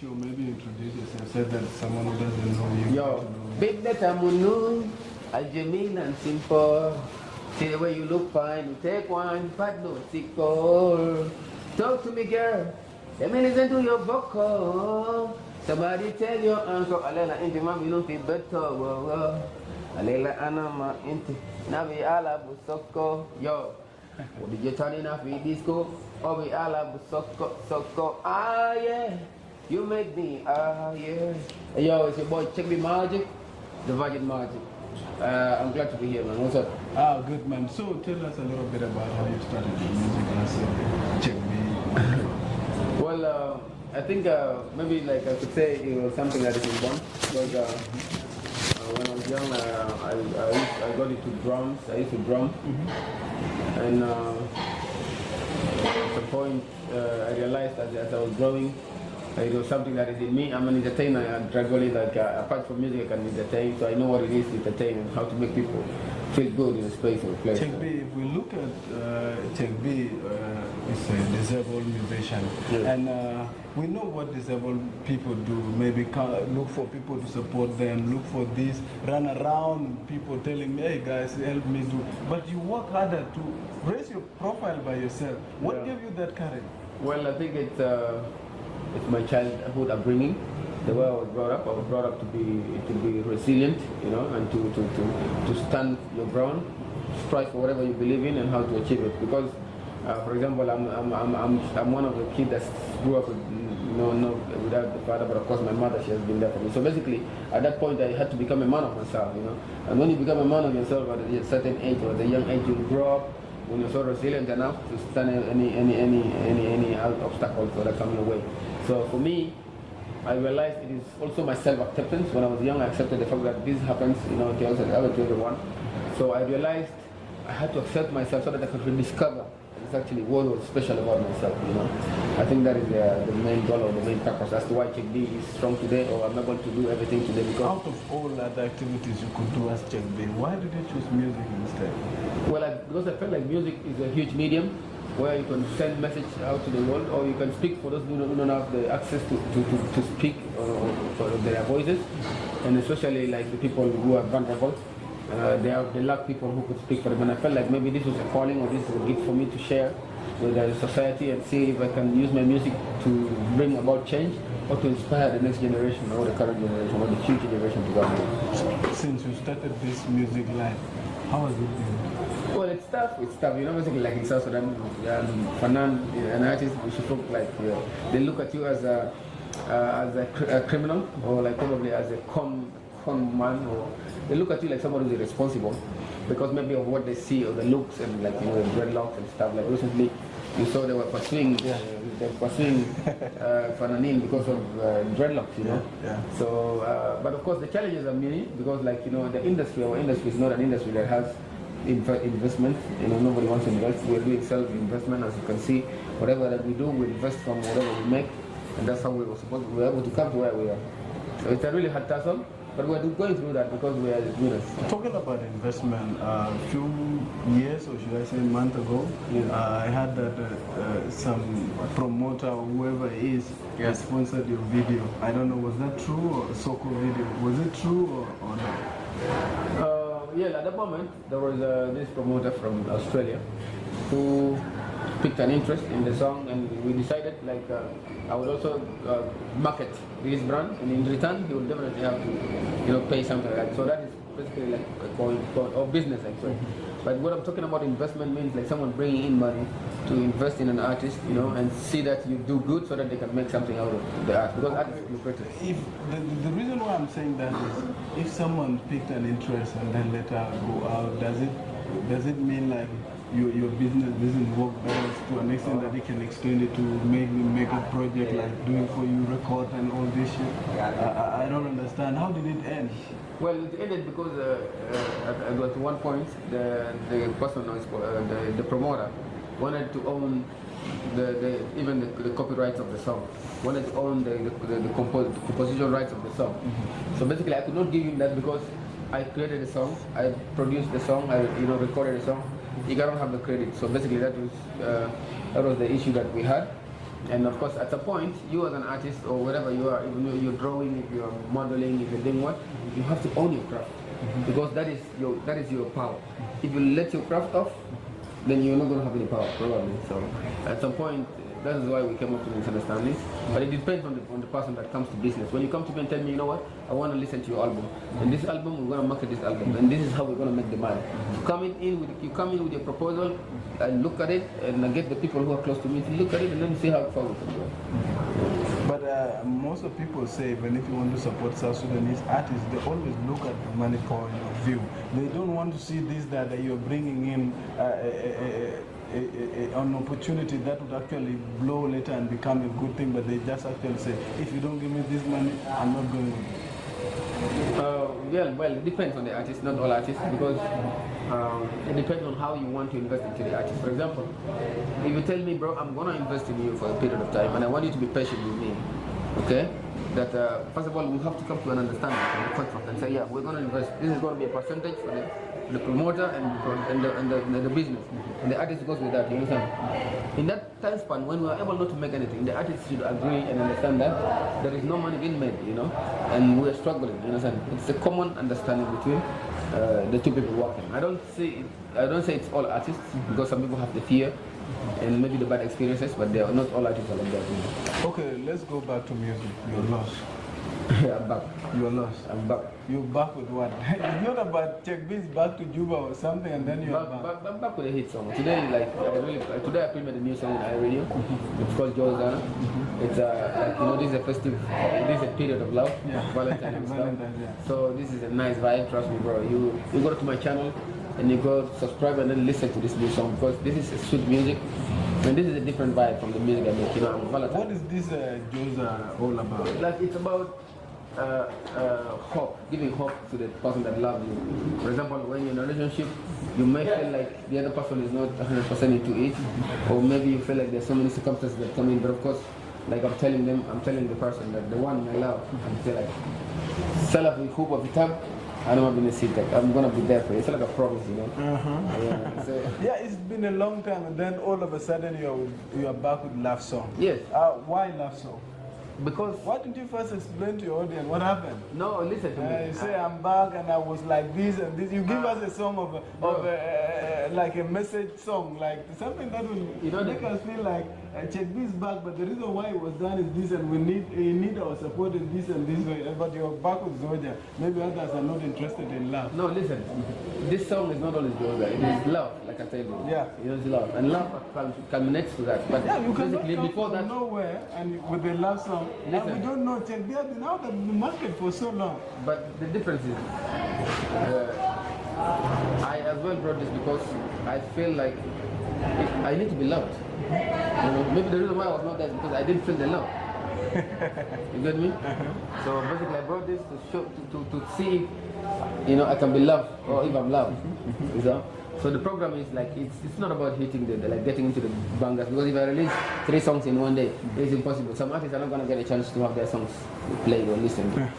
show, maybe introduce yourself, say that someone who doesn't know you. Yo, big data munu, Aljamin and simple. See the way you look fine, you take one, but no tickle. Talk to me, girl. Let me listen to your vocal. Somebody tell your uncle, Alela inti mami no fi better. Alela anama inti, nabi ala busoko. Yo, did you turn in a free disco? Oh, we ala busoko. Ah, yeah. You make me, yeah. Hey, yo, it's your boy, Check Me Magic, the Virgin Magic. I'm glad to be here, man. What's up? Ah, good, man. So tell us a little bit about how you started the music as Check Me. Well, I think maybe like I could say it was something that is inborn. Because when I was young, I got into drums. I used to drum. And at some point, I realized that as I was growing, it was something that is in me. I'm an entertainer, and gradually, like apart from music, I can entertain. So I know what it is to entertain and how to make people feel good in a space or a place. Check B, if we look at Check B, it's a disabled musician, and we know what disabled people do. Maybe look for people to support them, look for this, run around people telling me, hey guys, help me do. But you work harder to raise your profile by yourself. What gave you that courage? Well, I think it's my childhood upbringing. The way I was brought up to be resilient, you know, and to stand your ground, strive for whatever you believe in, and how to achieve it. Because, for example, I'm one of the kids that grew up with, without the father, but of course my mother, she has been there for me. So basically, at that point, I had to become a man of myself, you know. And when you become a man of yourself at a certain age or at a young age, you grow up when you're so resilient enough to stand any obstacles that come your way. So for me, I realized it is also my self-acceptance. When I was young, I accepted the fact that this happens, you know, to everyone. So I realized I had to accept myself so that I could rediscover exactly what was special about myself, you know. I think that is the main goal or the main purpose as to why Check B is strong today, or I'm able to do everything today. Because out of all other activities you could do as Check B, why did you choose music instead? Well, because I felt like music is a huge medium where you can send message out to the world, or you can speak for those who don't have the access to speak for their voices, and especially like the people who are vulnerable. They lack people who could speak for them, and I felt like maybe this was a calling, or this was a gift for me to share with the society and see if I can use my music to bring about change or to inspire the next generation or the current generation or the future generation to come. Since you started this music life, how has it been? Well, it's tough. You know, basically like in South Sudan, an artist, we should look like they look at you as a criminal, or like probably as a con man, or they look at you like somebody who's irresponsible because maybe of what they see or the looks and like, you know, the dreadlocks and stuff. Like recently, you saw they were pursuing Fananin because of dreadlocks, you know. So, but of course the challenges are many because, like, you know, our industry is not an industry that has investment. You know, nobody wants to invest. We're doing self-investment, as you can see. Whatever that we do, we invest from whatever we make, and that's how we were able to come to where we are. So it's a really hard tussle, but we're going through that because we are winners. Talking about investment, a few years, or should I say a month ago, I heard that some promoter or whoever it is has sponsored your video. I don't know, was that true, or Soko video? Was it true or not? Yeah, at the moment, there was this promoter from Australia who picked an interest in the song, and we decided like I would also market his brand, and in return he would definitely have to, you know, pay something like that. So that is basically like a coin or business actually. But what I'm talking about investment means like someone bringing in money to invest in an artist, you know, and see that you do good so that they can make something out of the art, because art is lucrative. If the reason why I'm saying that is, if someone picked an interest and then later go out, does it mean like your business doesn't work well to an extent that they can extend it to make a project like doing for you record and all this shit? I don't understand. How did it end? Well, it ended because at one point the person, the promoter, wanted to own even the copyrights of the song, wanted to own the composition rights of the song. So basically, I could not give him that because I created the song, I produced the song, I recorded the song. He cannot have the credit. So basically, that was the issue that we had. And of course, at a point, you as an artist or wherever you are, even though you're drawing, if you're modeling, if you're doing what, you have to own your craft because that is your power. If you let your craft off, then you're not going to have any power probably. So at some point, that is why we came up to this understanding. But it depends on the person that comes to business. When you come to me and tell me, you know what, I want to listen to your album, and this album we're going to market this album, and this is how we're going to make the money. You come in with your proposal, I look at it, and I get the people who are close to me to look at it, and then see how far we can go. But most of people say, even if you want to support South Sudanese artists, they always look at the money point of view. They don't want to see this that you're bringing in an opportunity that would actually blow later and become a good thing, but they just actually say, if you don't give me this money, I'm not going to. Well, it depends on the artist, not all artists, because it depends on how you want to invest into the artist. For example, if you tell me, bro, I'm going to invest in you for a period of time, and I want you to be patient with me, okay? That first of all, we have to come to an understanding of the contract and say, yeah, we're going to invest. This is going to be a percentage for the promoter and the business. And the artist goes with that, you understand? In that time span, when we are able not to make anything, the artist should agree and understand that there is no money being made, you know, and we are struggling, you understand? It's a common understanding between the two people working. I don't say it's all artists, because some people have the fear and maybe the bad experiences, but they are not all artists are like that. You know? Okay, let's go back to music. You're lost. I'm back. You're lost. I'm back. You're back with what? It's not about check this back to Juba or something, and then you're back. I'm back with a hit song. Today, today I premiered a new song on iRadio. It's called Jozana. It's this is a festive, this is a period of love, Valentine's and stuff. So this is a nice vibe. Trust me, bro. You go to my channel and you go subscribe and then listen to this new song, because this is sweet music. And this is a different vibe from the music I make, you know. What is this Joza all about? Like, it's about hope, giving hope to the person that loves you. For example, when you're in a relationship, you may feel like the other person is not 100% into it, or maybe you feel like there's so many circumstances that come in, but of course, like I'm telling the person that the one I love, I'm still like, Salah with hope of the time. I'm not going to sit there. I'm going to be there for you. It's like a promise, you know. Yeah, so, yeah, it's been a long time, and then all of a sudden you're back with love song. Yes. Why love song? Because why didn't you first explain to your audience what happened? No, listen to me. You say I'm back and I was like this and this. You give us a song of like a message song, like something that will make us feel like check this back. But the reason why it was done is this, and we need our support in this and this way. But you're back with Zoja. Maybe others are not interested in love. No, listen. This song is not always Zoja. It is love, like I said. Yeah. It is love, and love culminates to that. But yeah, you can basically before that, nowhere and with the love song. And we don't know, check, they have been out of the market for so long. But the difference is, I as well brought this because I feel like I need to be loved. You know, maybe the reason why I was not there is because I didn't feel the love. You get me? So basically I brought this to show, to see if, you know, I can be loved or if I'm loved. You know? So the program is like, it's not about hitting like getting into the bangers, because if I release 3 songs in one day, it's impossible. Some artists are not going to get a chance to have their songs played or listened to.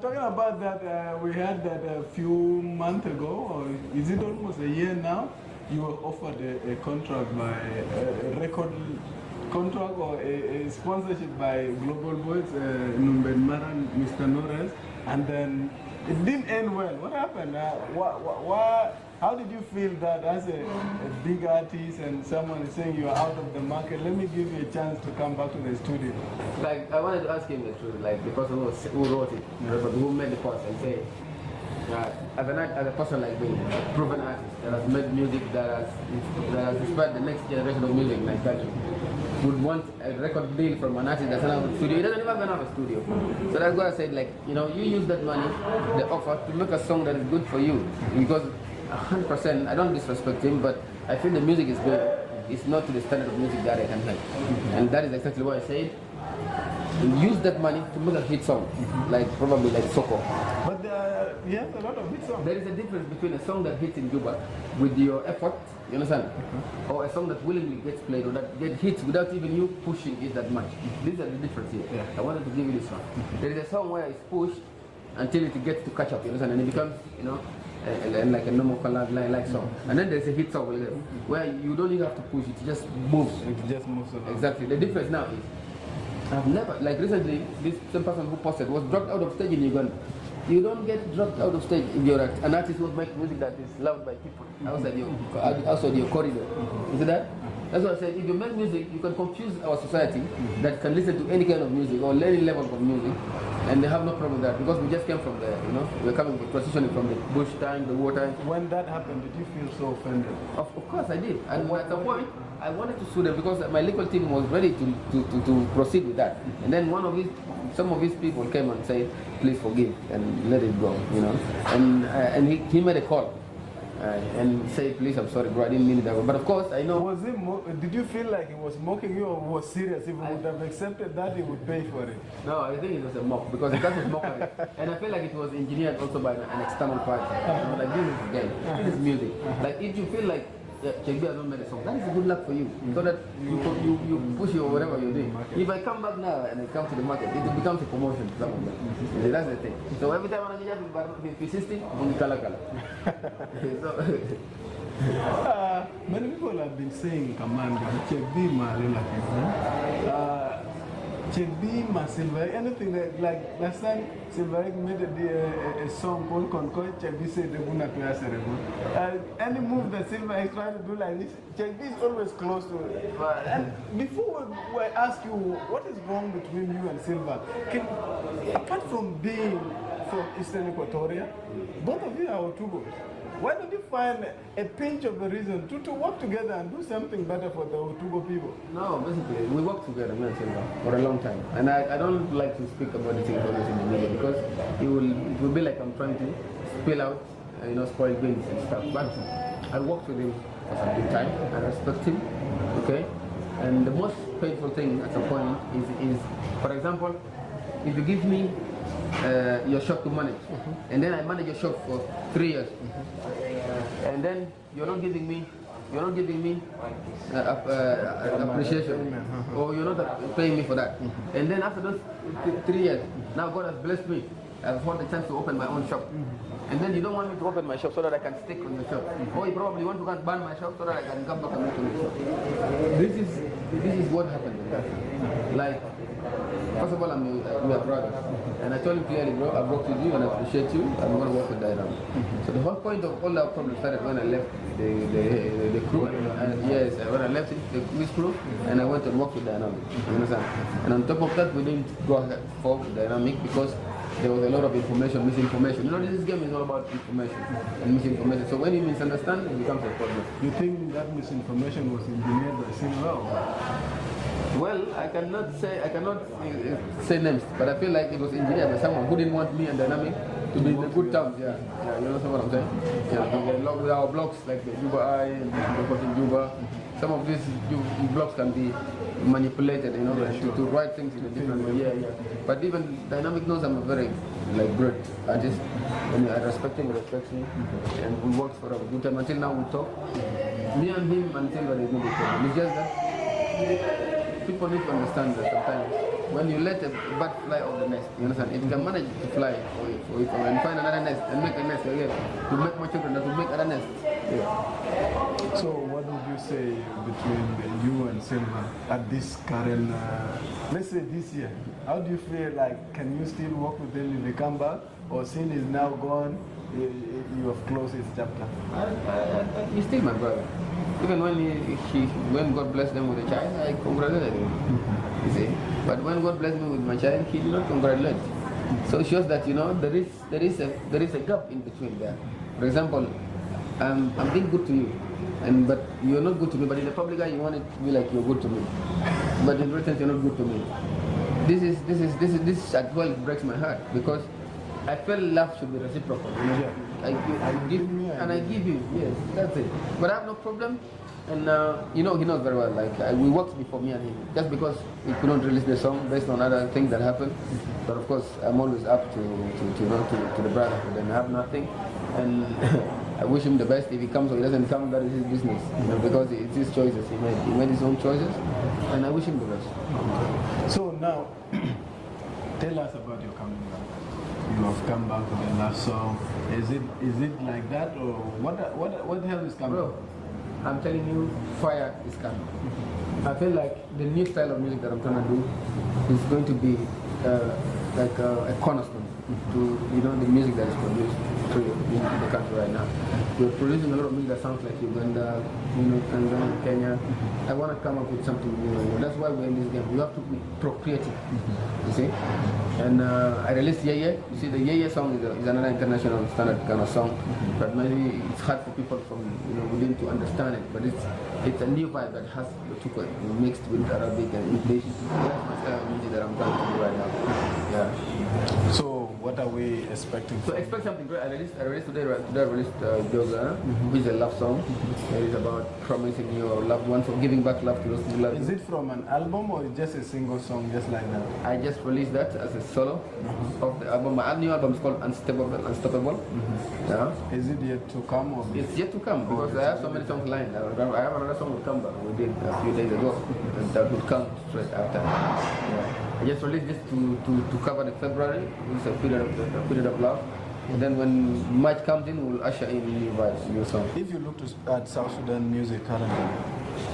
Talking about that, we had that a few months ago, or is it almost a year now? You were offered a contract by a record contract or a sponsorship by Global Boys, Numbed Maran, Mr. Norris, and then it didn't end well. What happened? How did you feel that as a big artist and someone is saying you are out of the market? Let me give you a chance to come back to the studio. Like, I wanted to ask him the truth, like the person who wrote it, who made the post, and say, as a person like me, a proven artist that has made music that has inspired the next generation of music in my country, would want a record deal from an artist that's not have a studio. He doesn't even have a studio. So that's why I said, like, you know, you use that money, the offer, to make a song that is good for you. Because 100%, I don't disrespect him, but I feel the music is good. It's not to the standard of music that I can make. And that is exactly what I said. Use that money to make a hit song, like probably like Soko. But yes, a lot of hit songs. There is a difference between a song that hits in Juba with your effort, you understand? Or a song that willingly gets played or that gets hits without even you pushing it that much. These are the difference here. Yeah. I wanted to give you this one. There is a song where it's pushed until it gets to catch up, you understand? And it becomes, you know, and like a normal like song. And then there's a hit song where you don't even have to push, it just moves. It just moves along. Exactly. The difference now is, I've never, like recently, this same person who posted was dropped out of stage in Uganda. You don't get dropped out of stage if you're an artist who makes music that is loved by people outside your corridor. You see that? That's what I said. If you make music, you can confuse our society that can listen to any kind of music or any level of music, and they have no problem with that because we just came from there. You know, we're coming transitioning from the bush time, the war time. When that happened, did you feel so offended? Of course I did. And at some point, I wanted to sue them because my legal team was ready to proceed with that. And then some of his people came and said, please forgive and let it go, you know. And he made a call and said, please, I'm sorry, bro, I didn't mean it that way. But of course, I know. Did you feel like he was mocking you or was serious? If he would have accepted that, he would pay for it? No, I think it was a mock because that was mockery. And I feel like it was engineered also by an external party. Like, this is game, this is music. Like, if you feel like Chegbi has not made a song, that is a good luck for you. So that you push your whatever you're doing. If I come back now and I come to the market, it becomes a promotion to someone. That's the thing. So every time I just be persisting, only kala. Many people have been saying, Command, Chegbi Marila people. Chegbi Silver, anything that, like last time, Silver made a song called Concoy, Chegbi said the Buna Cerebro. Any move that Silver is trying to do like this, Chegbi is always close to it. And before we ask you, what is wrong between you and Silver? Apart from being from Eastern Equatoria, both of you are Otugos. Why don't you find a pinch of a reason to work together and do something better for the Otugo people? No, basically, we work together, me and Silva, for a long time. And I don't like to speak about the things always in the media because it will be like I'm trying to spill out, spoil beans and stuff. But I worked with him for some good time. I respect him, okay? And the most painful thing at some point is for example, if you give me your shop to manage, and then I manage your shop for 3 years, and then you're not giving me appreciation, or you're not paying me for that, and then after those 3 years, now God has blessed me. I've had the chance to open my own shop, and then you don't want me to open my shop so that I can stick on the shop, or you probably want to go and ban my shop so that I can come back and make the shop. This is what happened. Like, first of all, we are brothers. And I told him clearly, bro, I've worked with you and I appreciate you. I'm going to work with Dynamic. So the whole point of all our problems started when I left the crew. And yes, when I left this crew and I went and worked with Dynamic. You understand? And on top of that, we didn't go forward with Dynamic because there was a lot of misinformation. You know, this game is all about information and misinformation. So when you misunderstand, it becomes a problem. You think that misinformation was engineered by Silva? Well, I cannot say names, but I feel like it was engineered by someone who didn't want me and Dynamic to be in the good terms. Yeah, you know what I'm saying? Yeah, with our blogs like the Juba Eye and the Juba, some of these blogs can be manipulated, to write things in a different way. Yeah. But even Dynamic knows I'm a very great artist. I respect him, he respects me, and we worked for a good time. Until now, we talk. Me and him until there is no big problem. It's just that people need to understand that sometimes when you let a bird fly off the nest, you understand, it can manage to fly and find another nest and make a nest again, to make more children and to make other nests. Yeah. So what would you say between you and Silva at this current, let's say this year? How do you feel like, can you still work with him if they come back? Or since he's now gone, you have closed his chapter? He's still my brother. Even when God blessed them with a child, I congratulated him. You see? But when God blessed me with my child, he did not congratulate. So it shows that there is a gap in between there. For example, I'm being good to you, but you're not good to me. But in the public eye, you want it to be like you're good to me, but in return, you're not good to me. This as well breaks my heart because I feel love should be reciprocal. I give you. Yes, that's it. But I have no problem. And he knows very well. We worked before, me and him, just because he couldn't release the song based on other things that happened. But of course, I'm always up to the brotherhood, and I have nothing. And I wish him the best. If he comes or he doesn't come, that is his business. Because it's his choices. He made his own choices, and I wish him the best. So now, tell us about your coming back. you have come back with a love song. Is it like that, or what the hell is coming? Bro, I'm telling you, fire is coming. I feel like the new style of music that I'm trying to do is going to be like a cornerstone to the music that is produced through the country right now. We're producing a lot of music that sounds like Uganda, Tanzania, Kenya. I want to come up with something new. That's why we're in this game. We have to be procreative, you see. And I released Yeye. You see, the Yeye song is another international standard kind of song, but maybe it's hard for people from within to understand it. But it's a new vibe that has Lutuko mixed with Arabic and English. That's my style of music that I'm trying to do right now. Yeah. So what are we expecting? So expect something great. I released today I released Joga, which is a love song. It is about promising your loved ones or giving back love to those who love you. Is it from an album or just a single song just like that? I just released that as a solo of the album. My new album is called Unstoppable. Yeah. Is it yet to come, or It's yet to come because I have so many songs lined. I have another song with Kamba we did a few days ago, and that will come straight after. Yeah. I just released this to cover the February. It's a period of love. And then when March comes in, we'll usher in new vibes, new songs. If you look at South Sudan music currently,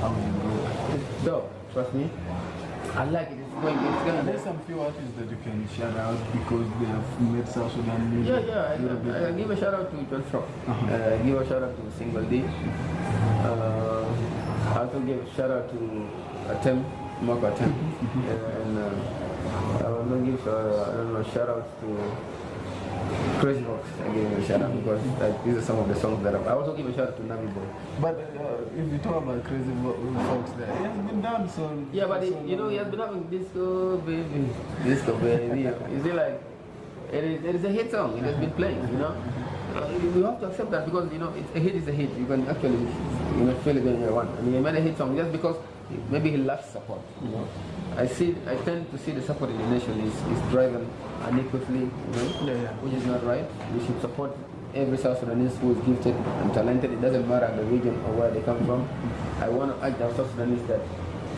how do you look? It's dope, trust me. I like it. It's gonna. There's some few artists that you can shout out because they have made South Sudan music. Yeah. I give a shout out to John Strop. Give a shout out to Single D. I also give a shout out to Atem, Mark Atem. And I will give shout outs to Crazy Fox. I give him a shout out because these are some of the songs that I also give a shout out to Navi Boy. But if you talk about Crazy Fox there, he has been done so. Yeah, but he has been having disco baby. You see, like it is a hit song. It has been playing. You have to accept that because it's a hit is a hit. You can actually feel it when you want. I mean, he made a hit song just because maybe he lacks support. I tend to see the support in the nation is driven unequally, which is not right. We should support every South Sudanese who is gifted and talented. It doesn't matter the region or where they come from. I want to urge our South Sudanese that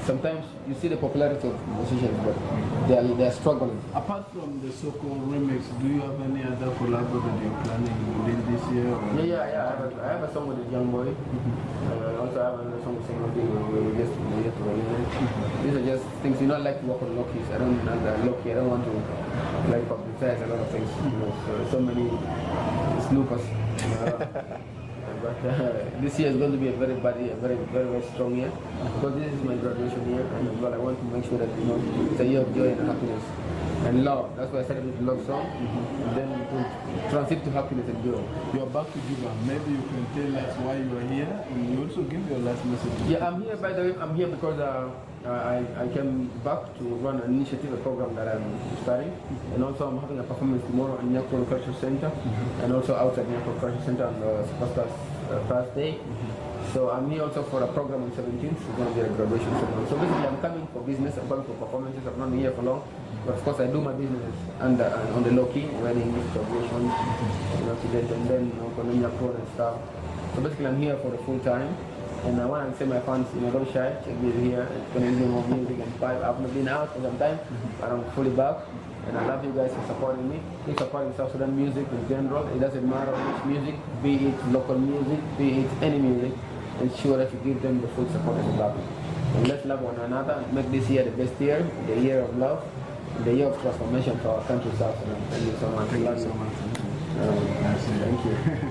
sometimes you see the popularity of musicians, but they are struggling. Apart from the so-called remix, do you have any other collab that you're planning within this year? Or? Yeah. I have a song with a young boy. I also have another song with Single D where we just to release it. These are just things I like to work on low keys. I don't want to publicize a lot of things. So many snoopers. But this year is going to be a very strong year because this is my graduation year, and I want to make sure that it's a year of joy and happiness and love. That's why I started with the love song, and then to transit to happiness and joy. You are back to Juba. Maybe you can tell us why you are here, and you also give your last message. Yeah, I'm here. By the way, I'm here because I came back to run an initiative, a program that I'm starting, and also I'm having a performance tomorrow at Nyakron Cultural Center, and also outside Nyakron Cultural Center on the Superstars Thursday. So I'm here also for a program on 17th. It's going to be a graduation ceremony. So basically, I'm coming for business. I'm coming for performances. I'm not here for long, but of course, I do my business on the low key, weddings, graduation, and then Nyakron and stuff. So basically, I'm here for the full time. And I want to say my fans, don't shy, check me here. It's going to be more music and vibe. I've not been out for some time, but I'm fully back. And I love you guys for supporting me. Keep supporting South Sudan music in general. It doesn't matter which music, be it local music, be it any music. Ensure that you give them the full support and love. And let's love one another. Make this year the best year, the year of love, the year of transformation for our country, South Sudan. Thank you so much. Thank you so much. Thank you.